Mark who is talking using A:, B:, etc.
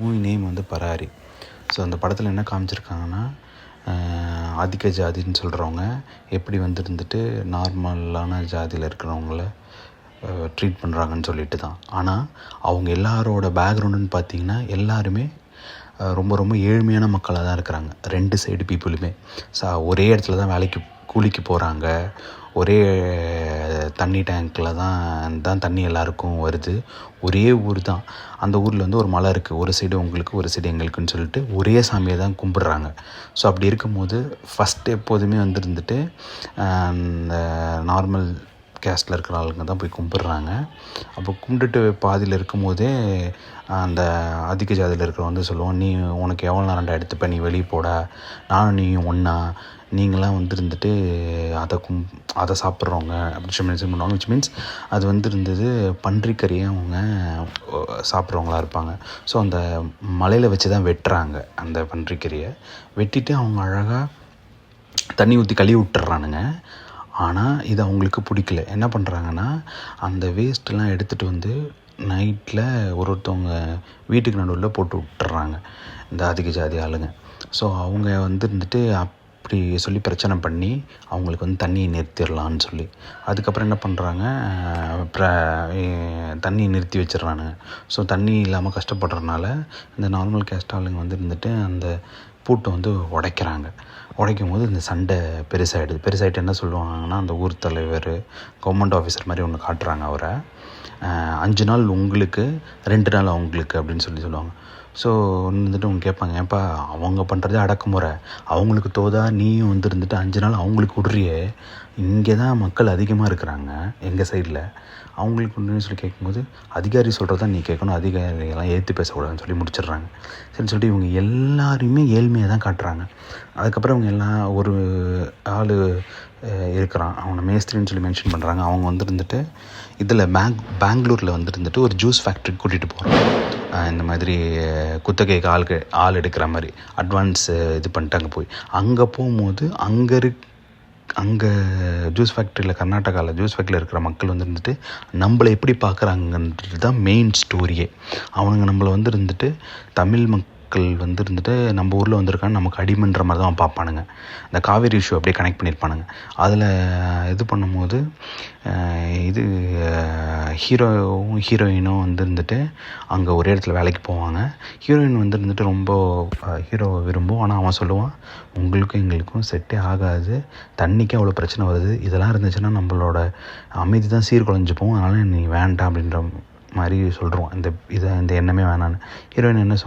A: Movie name வந்து பராரி. So அந்த படத்தில் என்ன காமிச்சிருக்காங்கன்னா, ஆதிக்க ஜாதின்னு சொல்கிறவங்க எப்படி வந்துட்டு நார்மலான ஜாதியில் இருக்கிறவங்கள ட்ரீட் பண்ணுறாங்கன்னு சொல்லிட்டு தான். ஆனால் அவங்க எல்லாரோட பேக்ரவுண்டுன்னு பார்த்திங்கன்னா எல்லாருமே ரொம்ப ரொம்ப ஏழ்மையான மக்களாக தான் இருக்கிறாங்க. 2 சைடு பீப்புளுமே ஒரே இடத்துல தான் வேலைக்கு கூலிக்கு போகிறாங்க. ஒரே தண்ணி டேங்க்கில் தான் தண்ணி எல்லாருக்கும் வருது. ஒரே ஊர் தான். அந்த ஊரில் வந்து ஒரு மலை இருக்குது. ஒரு சைடு உங்களுக்கு, ஒரு சைடு எங்களுக்குன்னு சொல்லிட்டு ஒரே சாமியை தான் கும்பிட்றாங்க. ஸோ அப்படி இருக்கும்போது ஃபஸ்ட்டு எப்போதுமே வந்துட்டு இந்த நார்மல் கேஸ்டில் இருக்கிற ஆளுங்க தான் போய் கும்பிட்றாங்க. அப்போ கும்பிட்டுட்டு பாதியில் இருக்கும்போதே அந்த ஆதிக்க ஜாதியில் இருக்கிறவங்க வந்து சொல்லுவோம், நீ உனக்கு எவ்வளோ நேரம்டா எடுத்துப்ப, நீ வெளியே போட, நானும் நீயும் ஒன்றா, நீங்களாம் வந்துட்டு அதை சாப்பிட்றவங்க அப்படி மென்ஷன் பண்ணுவாங்க. விச் மீன்ஸ் அது வந்துருந்தது பன்றிக்கறியை அவங்க சாப்பிட்றவங்களா இருப்பாங்க. ஸோ அந்த மலையில் வச்சு தான் வெட்டுறாங்க. அந்த பன்றிக்கறியை வெட்டிட்டு அவங்க அழகாக தண்ணி ஊற்றி கழுவி விட்டுறானுங்க. ஆனால் இது அவங்களுக்கு பிடிக்கல. என்ன பண்ணுறாங்கன்னா, அந்த வேஸ்ட்டெலாம் எடுத்துகிட்டு வந்து நைட்டில் ஒருத்தவங்க வீட்டுக்கு நடுவில் போட்டு விட்டுறாங்க இந்த அதிக ஜாதி ஆளுங்க. ஸோ அவங்க வந்துட்டு அப்படி சொல்லி பிரச்சனை பண்ணி அவங்களுக்கு வந்து தண்ணியை நிறுத்திடலான்னு சொல்லி அதுக்கப்புறம் என்ன பண்ணுறாங்க, தண்ணியை நிறுத்தி வச்சிடறானுங்க. ஸோ தண்ணி இல்லாமல் கஷ்டப்படுறதுனால இந்த நார்மல் கேஸ்ட் ஆளுங்க வந்துட்டு அந்த பூட்டை வந்து உடைக்கும் போது இந்த சண்டை பெருசாகிட்டு என்ன சொல்லுவாங்கன்னா, அந்த ஊர் தலைவர் கவர்மெண்ட் ஆஃபீஸர் மாதிரி ஒன்று காட்டுறாங்க. அவரை 5 நாள் உங்களுக்கு, 2 நாள் அவங்களுக்கு அப்படின்னு சொல்லுவாங்க. ஸோ வந்துட்டு அவங்க கேட்பாங்க, ஏன்ப்பா அவங்க பண்ணுறதே அடக்குமுறை, அவங்களுக்கு தோதா நீயும் வந்துட்டு 5 நாள் அவங்களுக்கு விட்றியே, இங்கே தான் மக்கள் அதிகமாக இருக்கிறாங்க எங்கள் சைடில், அவங்களுக்கு ஒன்றுன்னு சொல்லி கேட்கும்போது, அதிகாரி சொல்கிறது தான் நீ கேட்கணும், அதிகாரியெல்லாம் ஏற்றி பேசக்கூடாதுன்னு சொல்லி முடிச்சிடுறாங்க. சரின்னு சொல்லிட்டு இவங்க எல்லாரையுமே ஏழ்மையாக தான் காட்டுறாங்க. அதுக்கப்புறம் இவங்க எல்லாம் ஒரு ஆள் இருக்கிறான், அவனை மேஸ்திரின்னு சொல்லி மென்ஷன் பண்ணுறாங்க. அவங்க வந்துட்டு இதில் பெங்களூரில் வந்துட்டு ஒரு ஜூஸ் ஃபேக்ட்ரிக்கு கூட்டிகிட்டு போகிறாங்க. இந்த மாதிரி குத்தகைக்கு ஆள் எடுக்கிற மாதிரி அட்வான்ஸ் இது பண்ணிட்டு அங்கே போகும்போது அங்கே ஜூஸ் ஃபேக்ட்ரியில், கர்நாடகாவில் ஜூஸ் ஃபேக்ட்ரியில் இருக்கிற மக்கள் வந்துட்டு நம்மளை எப்படி பார்க்குறாங்கன்றது தான் மெயின் ஸ்டோரியே. அவனுங்க நம்மளை வந்துட்டு தமிழ் மக்கள் வந்துட்டு நம்ம ஊரில் வந்திருக்கான்னு நமக்கு அடிமன்ற மாதிரி தான் பார்ப்பானுங்க. இந்த காவேரி இஷ்யூ அப்படியே கனெக்ட் பண்ணியிருப்பானுங்க. அதில் இது பண்ணும்போது இது ஹீரோயினும் வந்துட்டு அங்கே ஒரே இடத்துல வேலைக்கு போவாங்க. ஹீரோயின் வந்துட்டு ரொம்ப ஹீரோவை விரும்பும். ஆனால் அவன் சொல்லுவான், உங்களுக்கும் எங்களுக்கும் செட்டே ஆகாது, தண்ணிக்கு அவ்வளோ பிரச்சனை வருது, இதெல்லாம் இருந்துச்சுன்னா நம்மளோட அமைதி தான் சீர்குலைஞ்சு போகும், அதனால் நீ வேண்டாம் அப்படின்ற மாதிரி சொல்கிறோம். இந்த எண்ணமே வேணான்னு. ஹீரோயின் என்ன சொல்லுவோம்,